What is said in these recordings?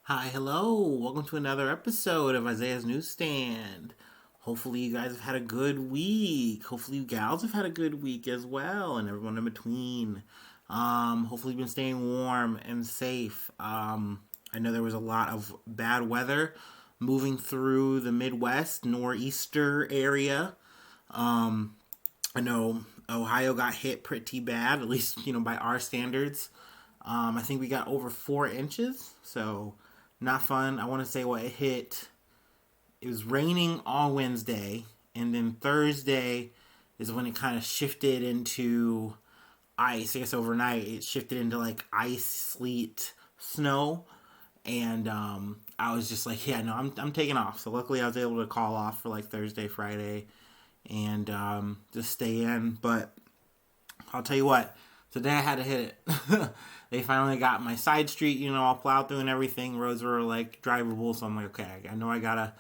Hi, hello. Welcome to another episode of Isaiah's Newsstand. Hopefully, you guys have had a good week. Hopefully, you gals have had a good week as well, and everyone in between. Hopefully, you've been staying warm and safe. I know there was a lot of bad weather moving through the Midwest, nor'easter area. I know Ohio got hit pretty bad, at least by our standards. I think we got over 4 inches, so not fun. I want to say what it hit. It was raining all Wednesday, and then Thursday is when it kind of shifted into ice. I guess overnight it shifted into like ice, sleet, snow, and I was just like, yeah, no, I'm taking off. So luckily I was able to call off for like Thursday, Friday, and just stay in. But I'll tell you what, today I had to hit it. They finally got my side street, all plowed through and everything. Roads were like drivable, so I'm like, okay, I know I gotta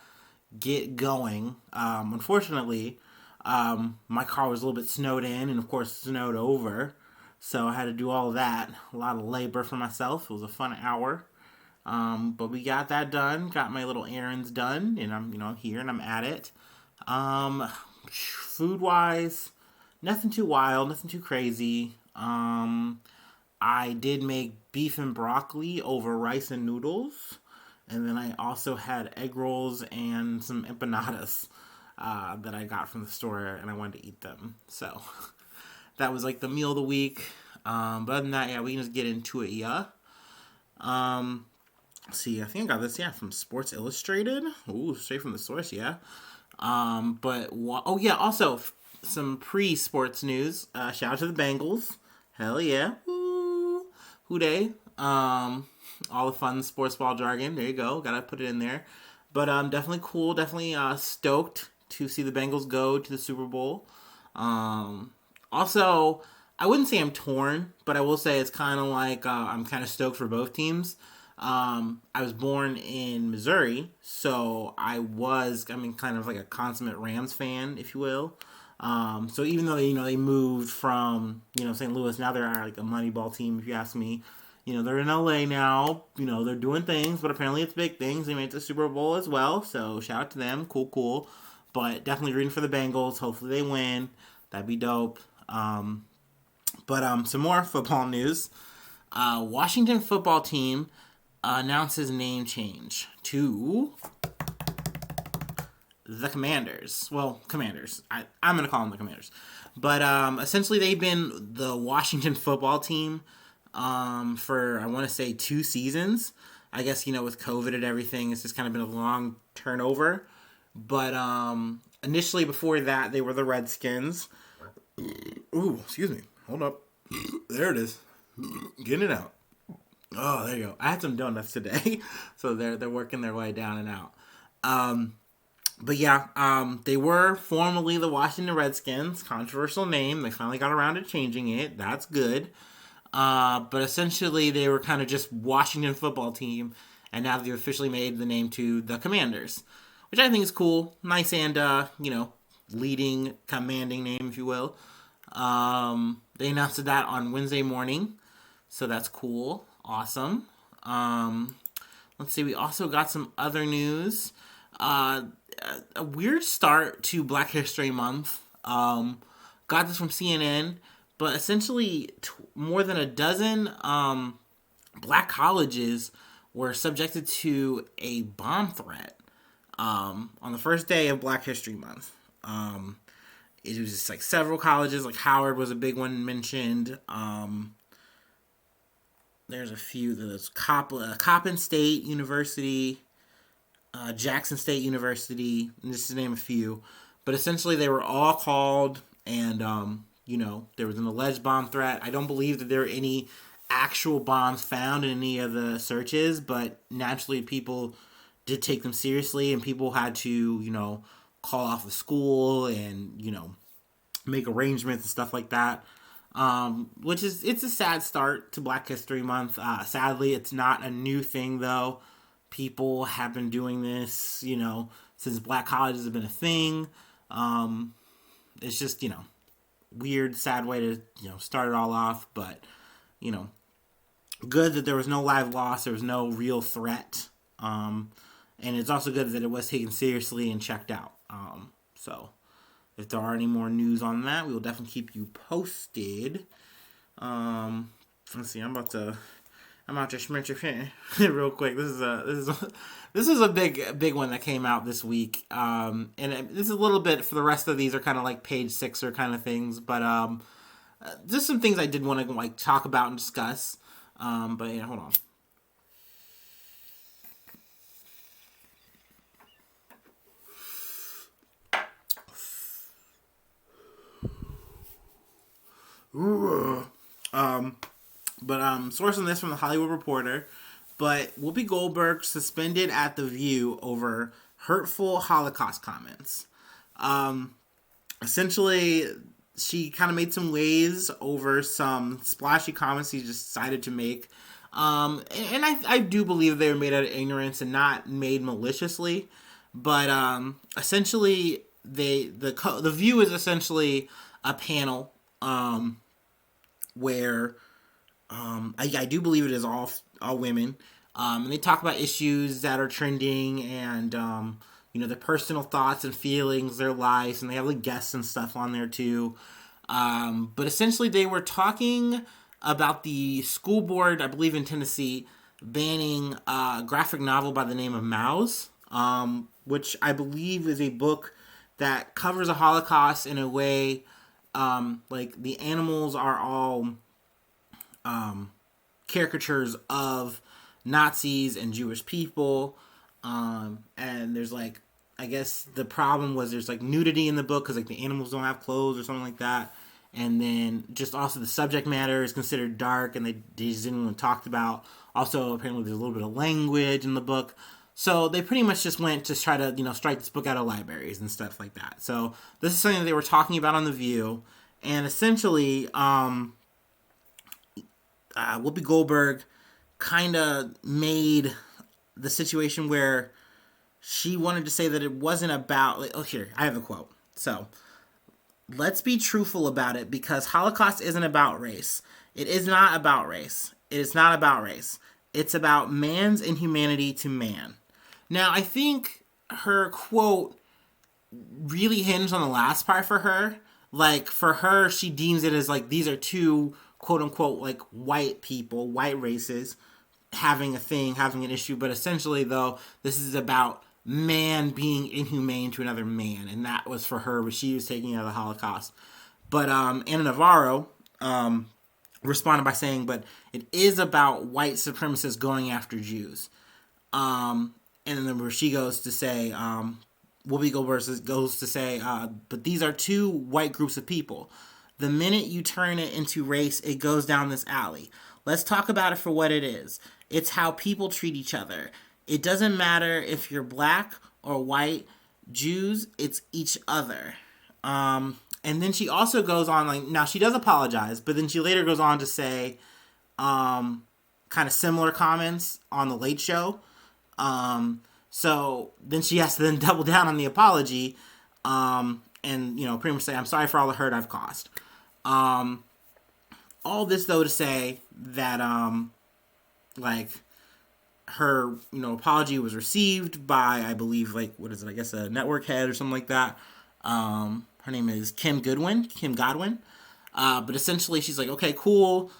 get going. Unfortunately, my car was a little bit snowed in, and of course snowed over, so I had to do all of that. A lot of labor for myself. It was a fun hour, but we got that done. Got my little errands done, and I'm here and I'm at it. Food wise, nothing too wild, nothing too crazy. I did make beef and broccoli over rice and noodles. And then I also had egg rolls and some empanadas that I got from the store, and I wanted to eat them. So that was like the meal of the week. But other than that, yeah, we can just get into it, yeah. See, I think I got this, yeah, from Sports Illustrated. Ooh, straight from the source, yeah. Oh yeah, also some pre-sports news. Shout out to the Bengals. Hell yeah. Woo. Who dey? All the fun sports ball jargon. There you go. Gotta put it in there. But definitely cool. Definitely stoked to see the Bengals go to the Super Bowl. Also, I wouldn't say I'm torn, but I will say it's kind of like I'm kind of stoked for both teams. I was born in Missouri, so kind of like a consummate Rams fan, if you will. So even though they moved from St. Louis, now they're like a Moneyball team, if you ask me. They're in LA now. They're doing things, but apparently it's big things. They made the Super Bowl as well, so shout out to them. Cool, cool. But definitely rooting for the Bengals. Hopefully they win. That'd be dope. But some more football news. Washington football team announces name change to the Commanders. Well, Commanders. I'm going to call them the Commanders. But essentially, they've been the Washington football team for, I want to say, 2 seasons. I guess, with COVID and everything, it's just kind of been a long turnover. But initially, before that, they were the Redskins. Ooh, excuse me. Hold up. There it is. Getting it out. Oh, there you go. I had some donuts today, so they're working their way down and out. But yeah, they were formerly the Washington Redskins. Controversial name. They finally got around to changing it. That's good. But essentially, they were kind of just Washington football team, and now they've officially made the name to the Commanders, which I think is cool, nice, and leading, commanding name, if you will. They announced that on Wednesday morning, so that's cool, awesome. Let's see, we also got some other news. A weird start to Black History Month. Got this from CNN, but essentially more than a dozen black colleges were subjected to a bomb threat on the first day of Black History Month. It was just like several colleges, like Howard was a big one mentioned. There's a few. There's Coppin State University, Jackson State University, and just to name a few. But essentially, they were all called, and there was an alleged bomb threat. I don't believe that there were any actual bombs found in any of the searches, but naturally, people did take them seriously, and people had to, call off the school and make arrangements and stuff like that. It's a sad start to Black History Month. Sadly, it's not a new thing though. People have been doing this, since black colleges have been a thing. It's just, weird, sad way to, start it all off. But, good that there was no live loss. There was no real threat. And it's also good that it was taken seriously and checked out. So if there are any more news on that, we will definitely keep you posted. Let's see. I'm out to schmitch real quick. This is a big one that came out this week. This is a little bit for the rest of these are kind of like page sixer kind of things, but just some things I did want to like talk about and discuss. But yeah, hold on. Sourcing this from the Hollywood Reporter, but Whoopi Goldberg suspended at The View over hurtful Holocaust comments. Essentially, she kind of made some waves over some splashy comments she decided to make. And I do believe they were made out of ignorance and not made maliciously. But essentially, the View is essentially a panel where I do believe it is all women, and they talk about issues that are trending and their personal thoughts and feelings, their lives, and they have like guests and stuff on there too. But essentially, they were talking about the school board, I believe in Tennessee, banning a graphic novel by the name of Mouse, which I believe is a book that covers the Holocaust in a way. Like the animals are all caricatures of Nazis and Jewish people, and there's like, I guess the problem was there's like nudity in the book because like the animals don't have clothes or something like that, and then just also the subject matter is considered dark and they just didn't want to talk about. Also, apparently there's a little bit of language in the book. So they pretty much just went to try to, strike this book out of libraries and stuff like that. So this is something that they were talking about on The View. And essentially, Whoopi Goldberg kind of made the situation where she wanted to say that it wasn't about... here, I have a quote. So, let's be truthful about it because Holocaust isn't about race. It is not about race. It is not about race. It's about man's inhumanity to man. Now, I think her quote really hinged on the last part for her. Like, for her, she deems it as, like, these are two, quote-unquote, like, white people, white races, having an issue. But essentially, though, this is about man being inhumane to another man. And that was for her what she was taking out of the Holocaust. But Anna Navarro responded by saying, but it is about white supremacists going after Jews. And then where she goes to say, Whoopi Goldberg goes to say, but these are two white groups of people. The minute you turn it into race, it goes down this alley. Let's talk about it for what it is. It's how people treat each other. It doesn't matter if you're black or white, Jews, it's each other. And then she also goes on, like, now she does apologize, but then she later goes on to say kind of similar comments on The Late Show. So then she has to then double down on the apology, and, pretty much say, I'm sorry for all the hurt I've caused. All this, though, to say that, her, apology was received by, I believe, like, what is it, I guess a network head or something like that. Her name is Kim Godwin. But essentially she's like, okay, cool.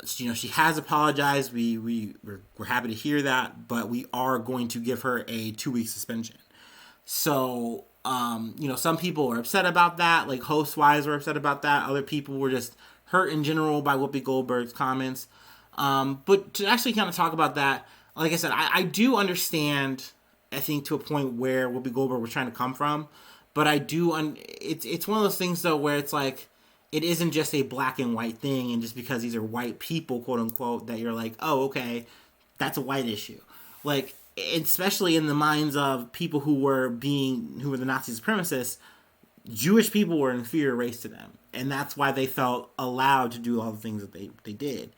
She has apologized. We're happy to hear that, but we are going to give her a 2-week suspension. So, some people are upset about that. Like, host-wise were upset about that. Other people were just hurt in general by Whoopi Goldberg's comments. But to actually kind of talk about that, like I said, I do understand, I think, to a point where Whoopi Goldberg was trying to come from. But I do, it's one of those things, though, where it's like, it isn't just a black and white thing, and just because these are white people, quote unquote, that you're like, oh, okay, that's a white issue. Like, especially in the minds of people who were the Nazi supremacists, Jewish people were an inferior race to them. And that's why they felt allowed to do all the things that they did.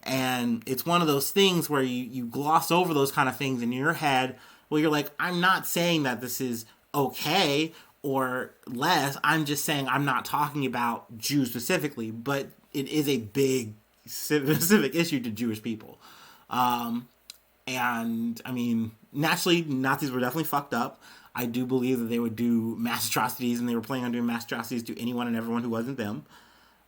And it's one of those things where you gloss over those kind of things in your head. Well, you're like, I'm not saying that this is okay or less. I'm just saying I'm not talking about Jews specifically, but it is a big specific issue to Jewish people. And And, I mean, naturally, Nazis were definitely fucked up. I do believe that they would do mass atrocities, and they were planning on doing mass atrocities to anyone and everyone who wasn't them.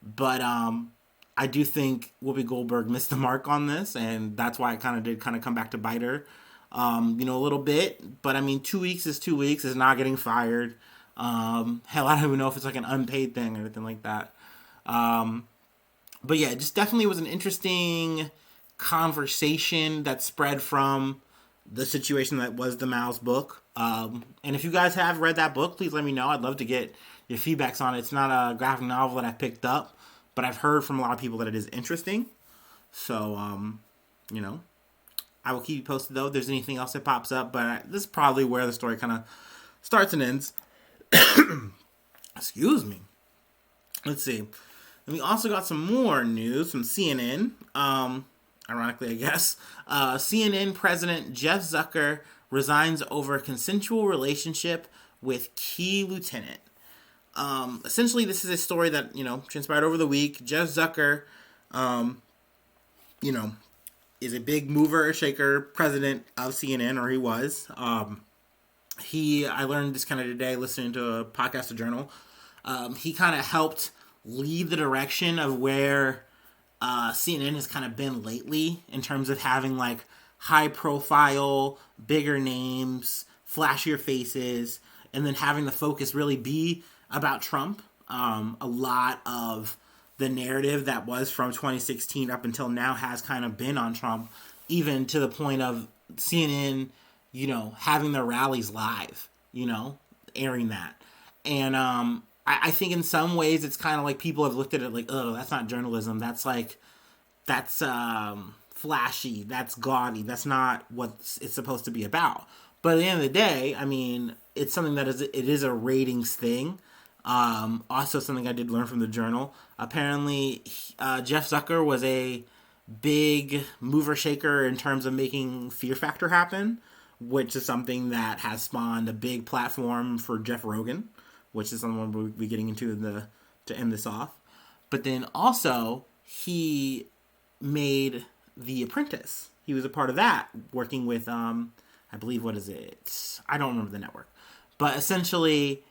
But I do think Whoopi Goldberg missed the mark on this, and that's why it kind of did come back to bite her, a little bit. But, I mean, 2 weeks is 2 weeks. Is not getting fired. Hell, I don't even know if it's like an unpaid thing or anything like that. But yeah, it just definitely was an interesting conversation that spread from the situation that was the Mao's book. And if you guys have read that book, please let me know. I'd love to get your feedbacks on it. It's not a graphic novel that I picked up, but I've heard from a lot of people that it is interesting. So, I will keep you posted though if there's anything else that pops up, but this is probably where the story kind of starts and ends. Excuse me. Let's see. And we also got some more news from CNN. Ironically, I guess. CNN President Jeff Zucker resigns over consensual relationship with key lieutenant. Essentially, this is a story that, transpired over the week. Jeff Zucker, is a big mover or shaker president of CNN, or he was. I learned this kind of today listening to a podcast, a journal. He kind of helped lead the direction of where CNN has kind of been lately in terms of having like high profile, bigger names, flashier faces, and then having the focus really be about Trump. A lot of the narrative that was from 2016 up until now has kind of been on Trump, even to the point of CNN, having their rallies live, airing that. And I think in some ways it's kind of like people have looked at it like, oh, that's not journalism. That's flashy. That's gaudy. That's not what it's supposed to be about. But at the end of the day, I mean, it's something that it is a ratings thing. Also something I did learn from the journal. Apparently, Jeff Zucker was a big mover shaker in terms of making Fear Factor happen, which is something that has spawned a big platform for Jeff Rogan, which is something we'll be getting into to end this off. But then also, he made The Apprentice. He was a part of that, working with, I believe, what is it? I don't remember the network. But essentially,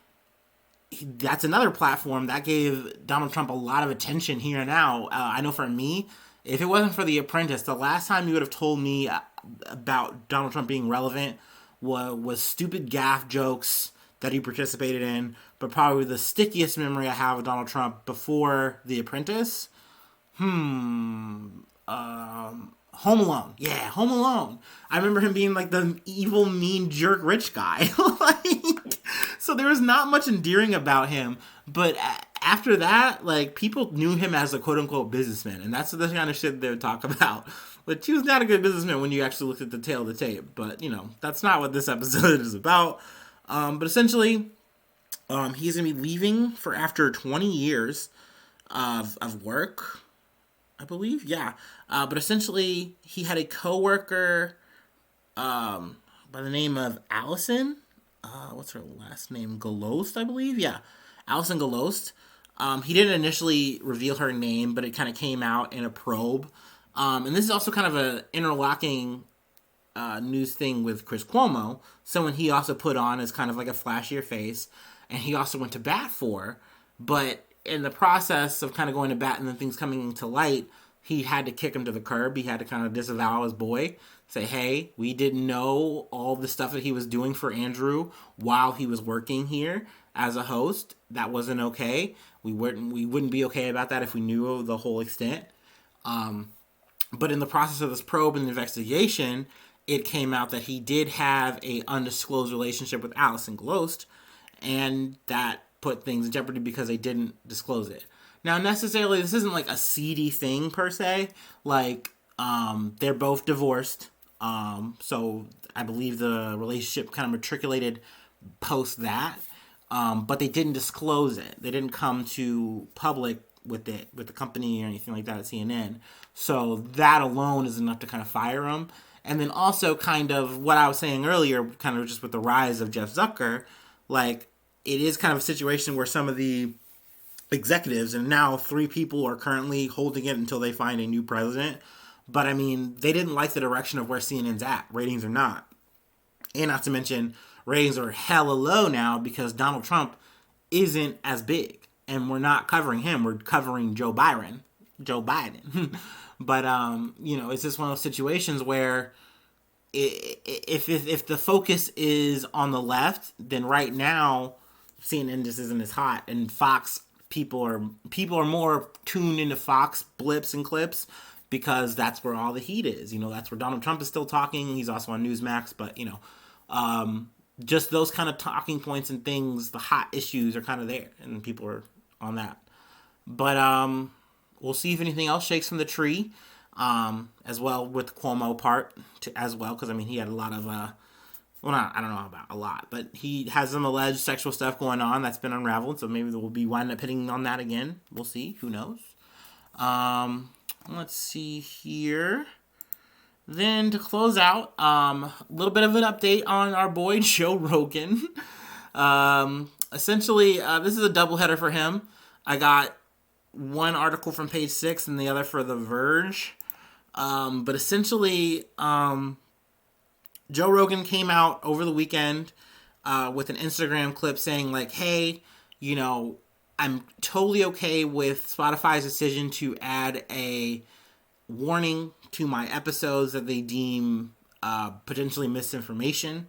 that's another platform that gave Donald Trump a lot of attention here and now. I know for me, if it wasn't for The Apprentice, the last time you would have told me about Donald Trump being relevant was stupid gaffe jokes that he participated in, but probably the stickiest memory I have of Donald Trump before The Apprentice, Home Alone. Yeah, Home Alone. I remember him being like the evil, mean, jerk, rich guy. So there was not much endearing about him, but after that, like, people knew him as a quote-unquote businessman, and that's the kind of shit they would talk about. But he was not a good businessman when you actually looked at the tail of the tape, but, that's not what this episode is about. But essentially, he's going to be leaving for after 20 years of work, I believe. Yeah. But essentially, he had a coworker by the name of Allison. What's her last name? Galost, I believe. Yeah. Allison Galost. He didn't initially reveal her name, but it kind of came out in a probe. And this is also kind of an interlocking news thing with Chris Cuomo, someone he also put on as kind of like a flashier face, and he also went to bat for, but in the process of kind of going to bat and then things coming to light, he had to kick him to the curb. He had to kind of disavow his boy, say, hey, we didn't know all the stuff that he was doing for Andrew while he was working here as a host. That wasn't okay. We wouldn't be okay about that if we knew the whole extent. But in the process of this probe and investigation, it came out that he did have a undisclosed relationship with Allison Galost, and that put things in jeopardy because they didn't disclose it. Now, necessarily, this isn't like a seedy thing per se. Like, they're both divorced, so I believe the relationship kind of matriculated post that, but they didn't disclose it. They didn't come to public with the company or anything like that at CNN. So that alone is enough to kind of fire him. And then also kind of what I was saying earlier, kind of just with the rise of Jeff Zucker, like, it is kind of a situation where some of the executives, and now 3 people are currently holding it until they find a new president, But I mean, they didn't like the direction of where CNN's at, ratings or not. And not to mention, ratings are hella low now because Donald Trump isn't as big. And we're not covering him. We're covering Joe Biden. But, it's just one of those situations where if the focus is on the left, then right now CNN just isn't as hot. And Fox people are more tuned into Fox blips and clips because that's where all the heat is. That's where Donald Trump is still talking. He's also on Newsmax, but just those kind of talking points and things, the hot issues are kind of there, and people are on that. But we'll see if anything else shakes from the tree, as well with the Cuomo part as well, because he had a lot of I don't know about a lot, but he has some alleged sexual stuff going on that's been unraveled, so maybe we'll be winding up hitting on that again. We'll see. Who knows? Let's see here. Then to close out, a little bit of an update on our boy Joe Rogan. Essentially, this is a doubleheader for him. I got one article from Page 6 and the other for The Verge. But essentially, Joe Rogan came out over the weekend with an Instagram clip saying, like, hey, I'm totally okay with Spotify's decision to add a warning to my episodes that they deem potentially misinformation.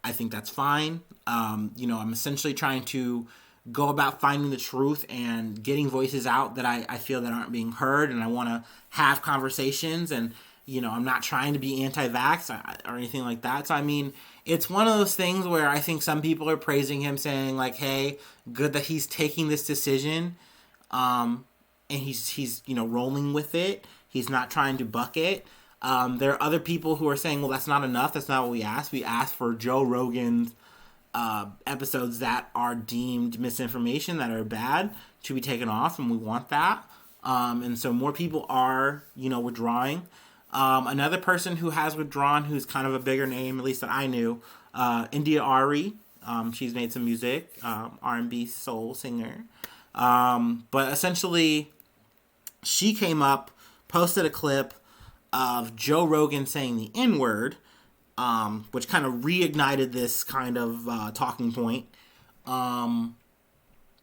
I think that's fine. I'm essentially trying to go about finding the truth and getting voices out that I feel that aren't being heard, and I want to have conversations, and I'm not trying to be anti-vax or anything like that. So it's one of those things where I think some people are praising him, saying like, hey, good that he's taking this decision, and he's rolling with it. He's not trying to buck it. There are other people who are saying, well, that's not enough. That's not what we asked. We asked for Joe Rogan's episodes that are deemed misinformation, that are bad, to be taken off, and we want that. And so more people are, withdrawing. Another person who has withdrawn, who's kind of a bigger name, at least that I knew, India Ari. She's made some music, R&B soul singer. But essentially, she came up, posted a clip of Joe Rogan saying the N-word, which kind of reignited this kind of talking point. And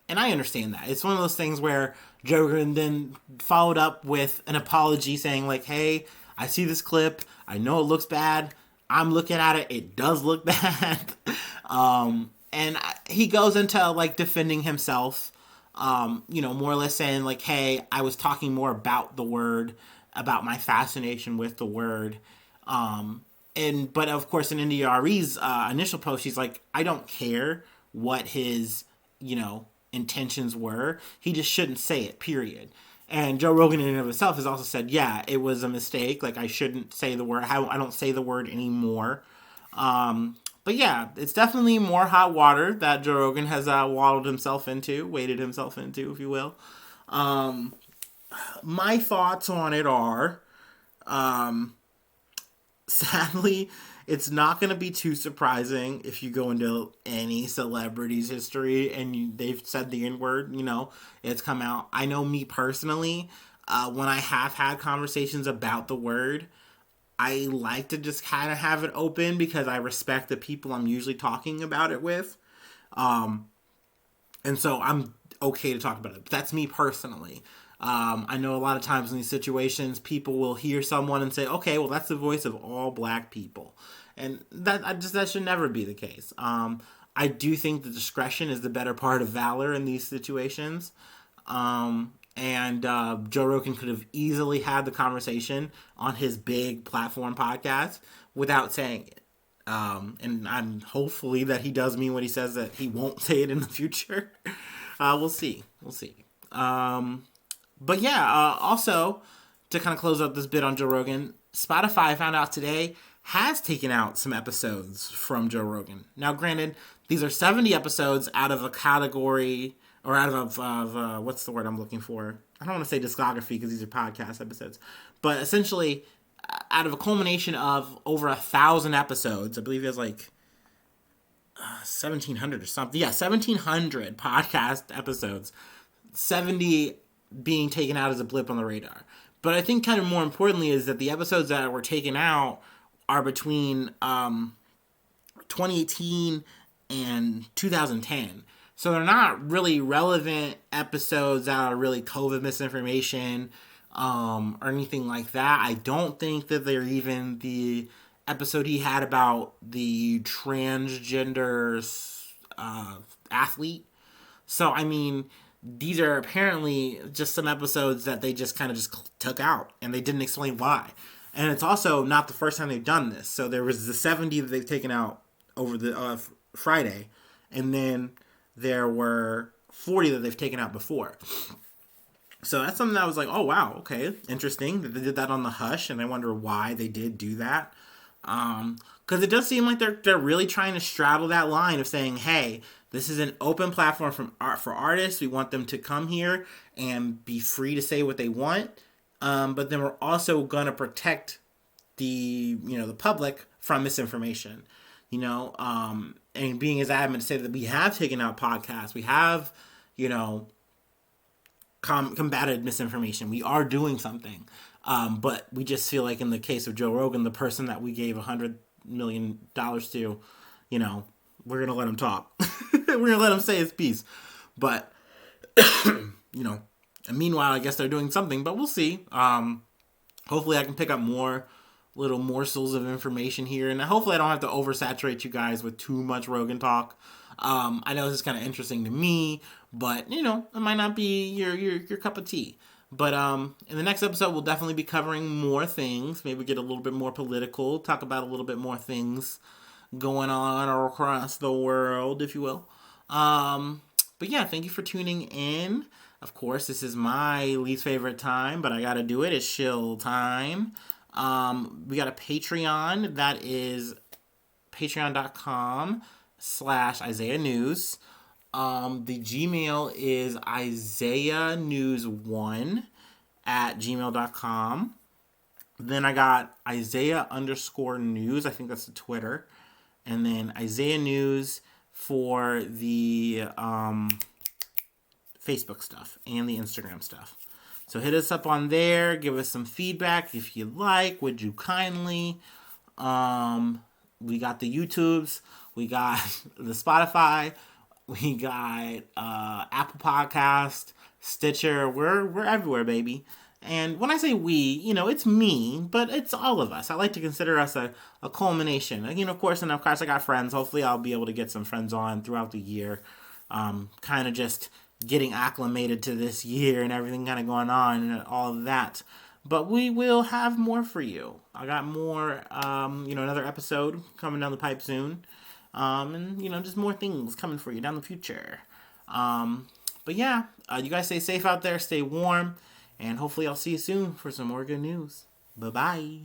I understand that. It's one of those things where Joe Rogan then followed up with an apology saying like, hey, I see this clip. I know it looks bad. I'm looking at it. It does look bad. And he goes into like defending himself, more or less saying like, hey, I was talking more about the word, about my fascination with the word. But of course in India Ari's initial post, she's like, I don't care what his, intentions were. He just shouldn't say it, period. And Joe Rogan in and of himself has also said, yeah, it was a mistake. Like, I shouldn't say the word. I don't say the word anymore. But yeah, it's definitely more hot water that Joe Rogan has waded himself into, if you will. My thoughts on it are, sadly, it's not going to be too surprising if you go into any celebrity's history and they've said the N-word, it's come out. I know me personally, when I have had conversations about the word, I like to just kind of have it open because I respect the people I'm usually talking about it with. And so I'm okay to talk about it. That's me personally. I know a lot of times in these situations, people will hear someone and say, okay, well, that's the voice of all black people. And that should never be the case. I do think the discretion is the better part of valor in these situations. And Joe Rogan could have easily had the conversation on his big platform podcast without saying it. And I'm hopefully that he does mean what he says, that he won't say it in the future. We'll see. But yeah, also, to kind of close up this bit on Joe Rogan, Spotify, I found out today, has taken out some episodes from Joe Rogan. Now, granted, these are 70 episodes out of a category, or out of what's the word I'm looking for? I don't want to say discography because these are podcast episodes. But essentially, out of a culmination of over 1,000 episodes, I believe it was like 1,700 or something. Yeah, 1,700 podcast episodes. 70 being taken out as a blip on the radar. But I think kind of more importantly is that the episodes that were taken out are between 2018 and 2010. So they're not really relevant episodes that are really COVID misinformation or anything like that. I don't think that they're even the episode he had about the transgender athlete. So, I mean, these are apparently just some episodes that they just kind of just took out, and they didn't explain why. And it's also not the first time they've done this. So there was the 70 that they've taken out over the Friday, and then there were 40 that they've taken out before. So that's something that I was like, oh wow, okay, interesting that they did that on the hush, and I wonder why they did do that. Because it does seem like they're really trying to straddle that line of saying, hey, this is an open platform for artists. We want them to come here and be free to say what they want. But then we're also gonna protect the public from misinformation. And being as adamant to say that we have taken out podcasts, we have combated misinformation. We are doing something. But we just feel like in the case of Joe Rogan, the person that we gave $100 million to, we're going to let him talk. We're going to let him say his piece. But, and meanwhile, I guess they're doing something, but we'll see. Hopefully I can pick up more little morsels of information here. And hopefully I don't have to oversaturate you guys with too much Rogan talk. I know this is kind of interesting to me, but, it might not be your cup of tea. But in the next episode, we'll definitely be covering more things. Maybe get a little bit more political, talk about a little bit more things going on across the world, if you will. But yeah, thank you for tuning in. Of course, this is my least favorite time, but I gotta do it. It's shill time. We got a Patreon. That is patreon.com/Isaiah News. The Gmail is isaiahnews1@gmail.com. Then I got Isaiah_news. I think that's the Twitter. And then Isaiah News for the Facebook stuff and the Instagram stuff. So hit us up on there. Give us some feedback if you like. Would you kindly? We got the YouTubes. We got the Spotify. We got Apple Podcast, Stitcher. We're everywhere, baby. And when I say we, it's me, but it's all of us. I like to consider us a culmination. Of course, I got friends. Hopefully I'll be able to get some friends on throughout the year. Kind of just getting acclimated to this year and everything kind of going on and all of that. But we will have more for you. I got more, another episode coming down the pipe soon. And, just more things coming for you down the future. But yeah, you guys stay safe out there, stay warm, and hopefully I'll see you soon for some more good news. Bye-bye.